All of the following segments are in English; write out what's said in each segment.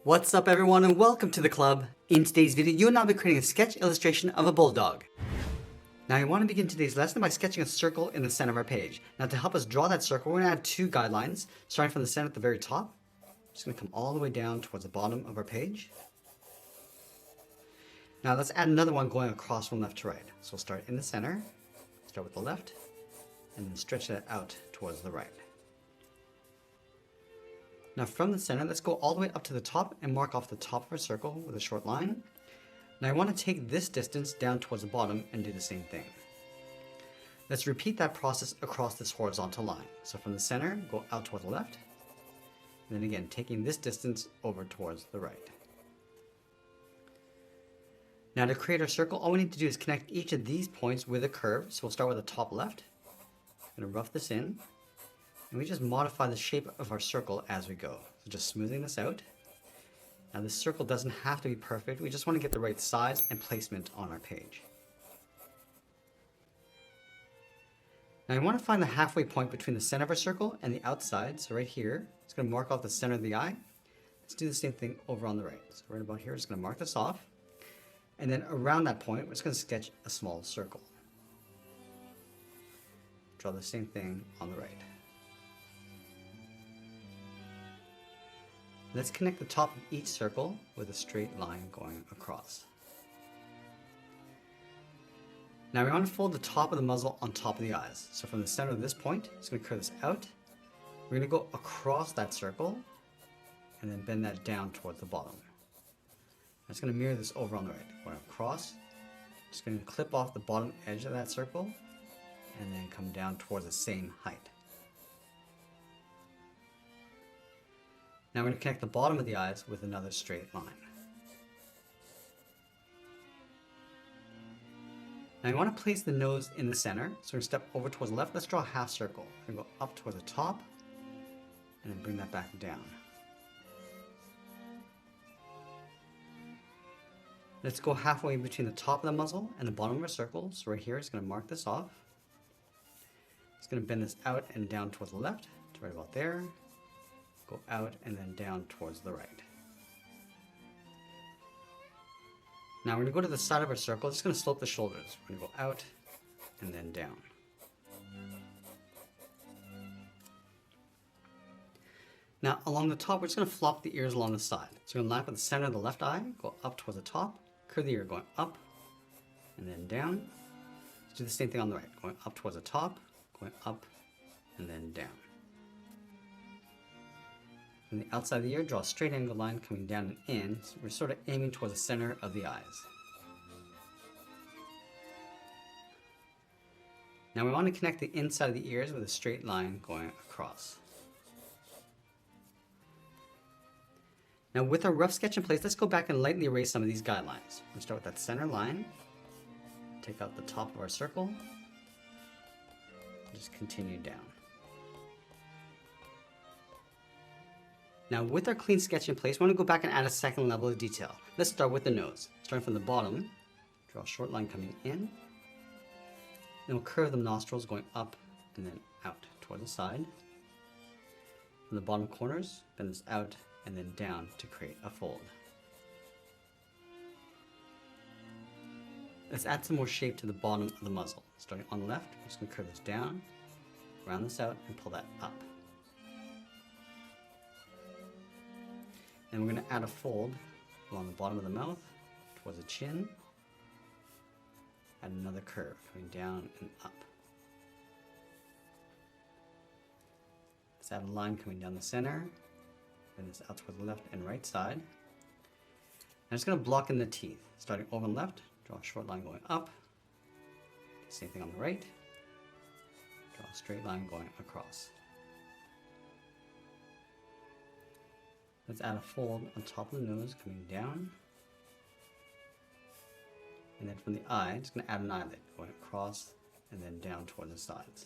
What's up everyone and welcome to the club. In today's video, you and I will be creating a sketch illustration of a bulldog. Now I want to begin today's lesson by sketching a circle in the center of our page. Now to help us draw that circle, we're going to add two guidelines, starting from the center at the very top. Just going to come all the way down towards the bottom of our page. Now let's add another one going across from left to right. So we'll start in the center, start with the left, and then stretch that out towards the right. Now from the center, let's go all the way up to the top and mark off the top of our circle with a short line. Now I want to take this distance down towards the bottom and do the same thing. Let's repeat that process across this horizontal line. So from the center, go out toward the left, and then again taking this distance over towards the right. Now to create our circle, all we need to do is connect each of these points with a curve. So we'll start with the top left. I'm going to rough this in. And we just modify the shape of our circle as we go. So just smoothing this out. Now this circle doesn't have to be perfect. We just want to get the right size and placement on our page. Now I want to find the halfway point between the center of our circle and the outside. So right here, it's going to mark off the center of the eye. Let's do the same thing over on the right. So right about here, it's going to mark this off. And then around that point, we're just going to sketch a small circle. Draw the same thing on the right. Let's connect the top of each circle with a straight line going across. Now we want to fold the top of the muzzle on top of the eyes. So from the center of this point, it's going to curve this out. We're going to go across that circle and then bend that down towards the bottom. I'm just going to mirror this over on the right. Going across, just going to clip off the bottom edge of that circle and then come down towards the same height. Now we're going to connect the bottom of the eyes with another straight line. Now you want to place the nose in the center, so we're going to step over towards the left. Let's draw a half circle. We're going to go up towards the top and then bring that back down. Let's go halfway between the top of the muzzle and the bottom of our circle. So right here, it's going to mark this off. It's going to bend this out and down towards the left to right about there. Go out and then down towards the right. Now we're going to go to the side of our circle. Just going to slope the shoulders. We're going to go out and then down. Now along the top, we're just going to flop the ears along the side. So we're going to line up at the center of the left eye, go up towards the top, curve the ear going up and then down. Let's do the same thing on the right, going up towards the top, going up and then down. From the outside of the ear, draw a straight angle line coming down and in. So we're sort of aiming towards the center of the eyes. Now we want to connect the inside of the ears with a straight line going across. Now with our rough sketch in place, let's go back and lightly erase some of these guidelines. We'll start with that center line, take out the top of our circle, and just continue down. Now with our clean sketch in place, we want to go back and add a second level of detail. Let's start with the nose. Starting from the bottom, draw a short line coming in. Then we'll curve the nostrils going up and then out toward the side. From the bottom corners, bend this out and then down to create a fold. Let's add some more shape to the bottom of the muzzle. Starting on the left, we're just going to curve this down, round this out, and pull that up. And we're going to add a fold along the bottom of the mouth towards the chin. Add another curve coming down and up. Let's add a line coming down the center. Bend this out toward the left and right side. I'm just going to block in the teeth. Starting over on the left, draw a short line going up. Same thing on the right. Draw a straight line going across. Let's add a fold on top of the nose coming down. And then from the eye, just going to add an eyelid going across and then down toward the sides.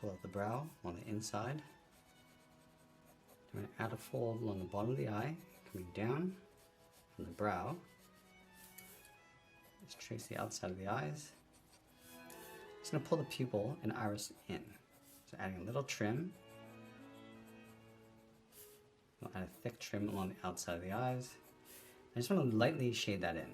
Pull out the brow on the inside. I'm going to add a fold along the bottom of the eye coming down from the brow. Just trace the outside of the eyes. Just going to pull the pupil and iris in. So adding a little trim add a thick trim along the outside of the eyes. I just want to lightly shade that in.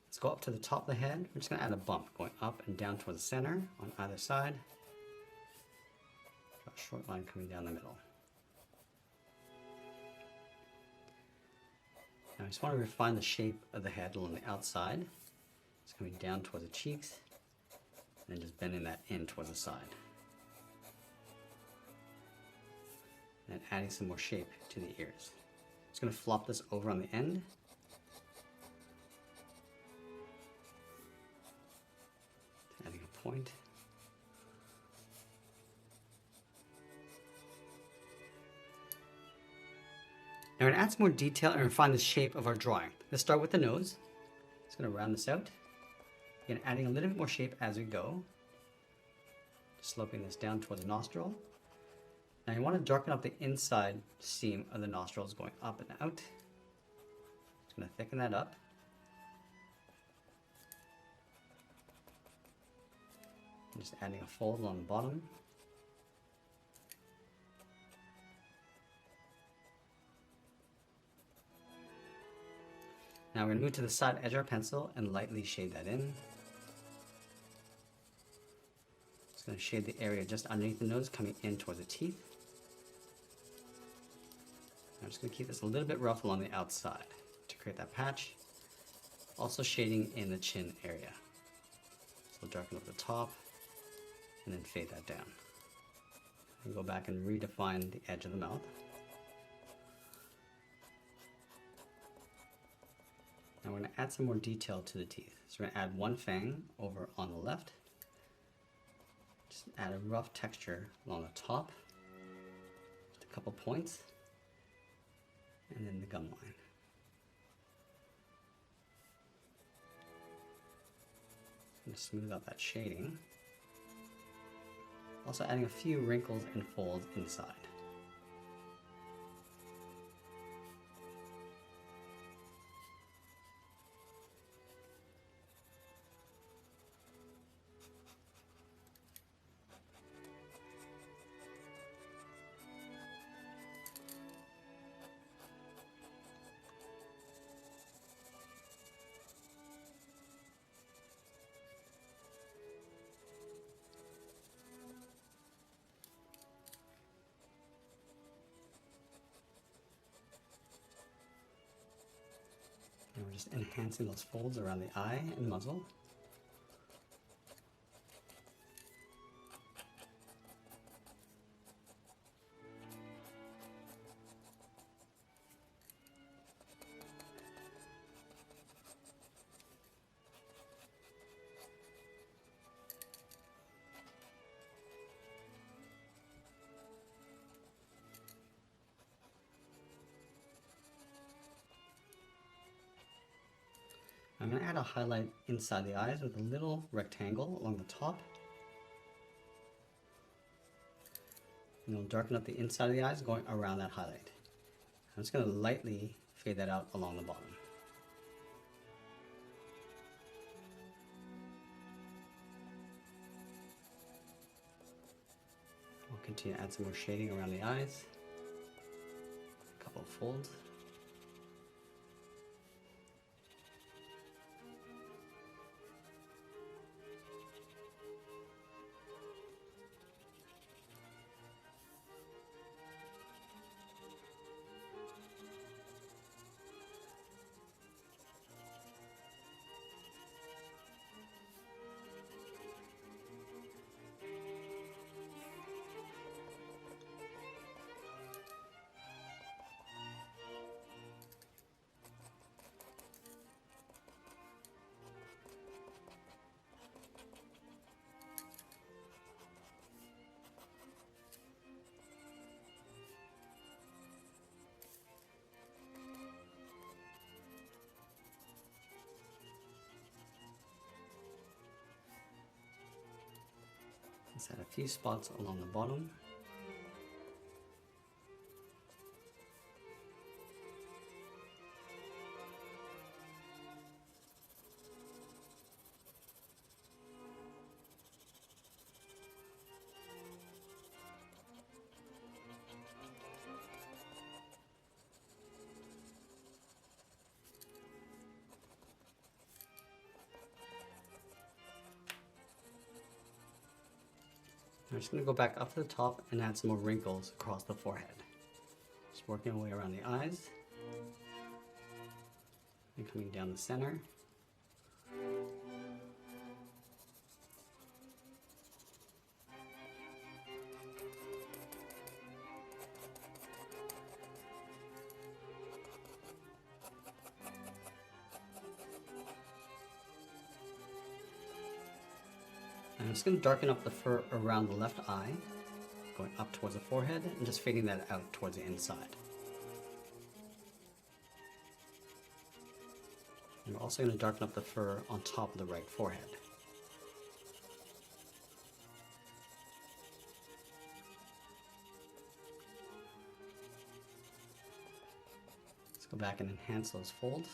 Let's go up to the top of the head. We're just going to add a bump going up and down towards the center on either side. Got a short line coming down the middle. Now I just want to refine the shape of the head along the outside. It's coming down towards the cheeks and then just bending that in towards the side. And adding some more shape to the ears. Just going to flop this over on the end. Adding a point. Now we're going to add some more detail and refine the shape of our drawing. Let's start with the nose. Just going to round this out. Again, adding a little bit more shape as we go. Sloping this down towards the nostril. Now you want to darken up the inside seam of the nostrils going up and out. Just going to thicken that up. And just adding a fold along the bottom. Now we're going to move to the side edge of our pencil and lightly shade that in. Just going to shade the area just underneath the nose coming in towards the teeth. I'm just going to keep this a little bit rough along the outside to create that patch. Also shading in the chin area. So darken up the top and then fade that down. And go back and redefine the edge of the mouth. Now we're going to add some more detail to the teeth. So we're going to add one fang over on the left. Just add a rough texture along the top. Just a couple points. And then the gum line. I'm going to smooth out that shading. Also adding a few wrinkles and folds inside. And we're just enhancing those folds around the eye and muzzle. I'm going to add a highlight inside the eyes with a little rectangle along the top. And it'll darken up the inside of the eyes going around that highlight. I'm just going to lightly fade that out along the bottom. We'll continue to add some more shading around the eyes. A couple of folds. Let's add a few spots along the bottom. I'm just going to go back up to the top and add some more wrinkles across the forehead. Just working our way around the eyes and coming down the center. I'm just going to darken up the fur around the left eye, going up towards the forehead and just fading that out towards the inside. And we're also going to darken up the fur on top of the right forehead. Let's go back and enhance those folds.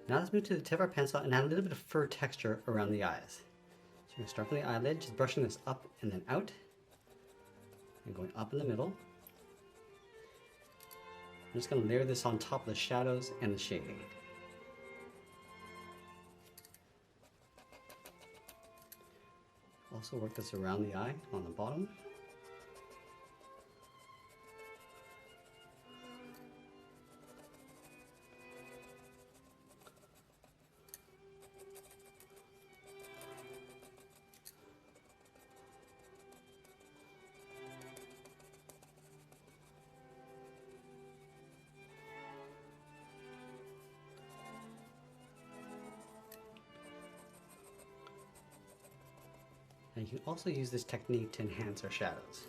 Now let's move to the tip of our pencil and add a little bit of fur texture around the eyes. So we're going to start from the eyelid, just brushing this up and then out, and going up in the middle. I'm just going to layer this on top of the shadows and the shading. Also work this around the eye on the bottom. And you can also use this technique to enhance our shadows.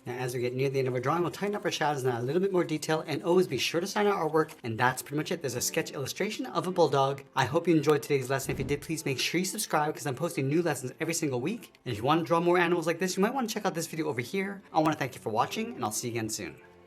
Now, as we get near the end of our drawing, we'll tighten up our shadows and add a little bit more detail, and always be sure to sign our artwork. And that's pretty much it. There's a sketch illustration of a bulldog. I hope you enjoyed today's lesson. If you did, please make sure you subscribe because I'm posting new lessons every single week. And if you want to draw more animals like this, you might want to check out this video over here. I want to thank you for watching, and I'll see you again soon.